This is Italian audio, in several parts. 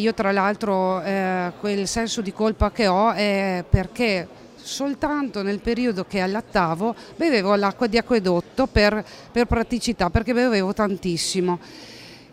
Io tra l'altro quel senso di colpa che ho è perché soltanto nel periodo che allattavo bevevo l'acqua di acquedotto per praticità, perché bevevo tantissimo.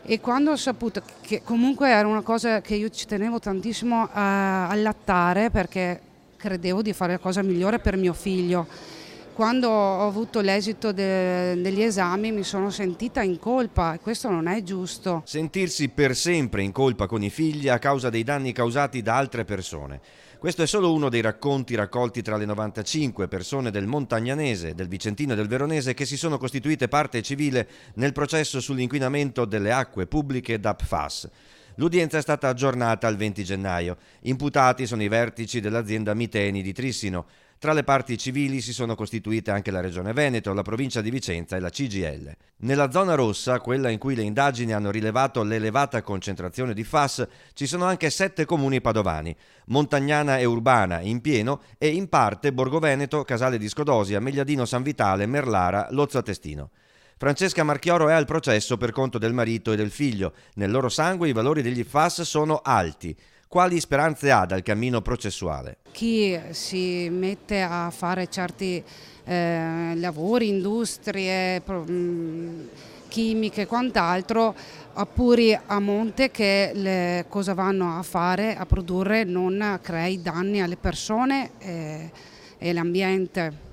E quando ho saputo che comunque era una cosa che io ci tenevo tantissimo a allattare, perché credevo di fare la cosa migliore per mio figlio, quando ho avuto l'esito degli esami mi sono sentita in colpa e questo non è giusto. Sentirsi per sempre in colpa con i figli a causa dei danni causati da altre persone. Questo è solo uno dei racconti raccolti tra le 95 persone del Montagnanese, del Vicentino e del Veronese che si sono costituite parte civile nel processo sull'inquinamento delle acque pubbliche da PFAS. L'udienza è stata aggiornata al 20 gennaio. Imputati sono i vertici dell'azienda Miteni di Trissino. Tra le parti civili si sono costituite anche la Regione Veneto, la Provincia di Vicenza e la CGIL. Nella zona rossa, quella in cui le indagini hanno rilevato l'elevata concentrazione di FAS, ci sono anche 7 comuni padovani: Montagnana e Urbana in pieno e in parte Borgo Veneto, Casale di Scodosia, Megliadino San Vitale, Merlara, Lozzo Testino. Francesca Marchioro è al processo per conto del marito e del figlio. Nel loro sangue i valori degli FAS sono alti. Quali speranze ha dal cammino processuale? Chi si mette a fare certi lavori, industrie, chimiche e quant'altro, appuri a monte che cosa vanno a fare, a produrre, non crei danni alle persone e l'ambiente.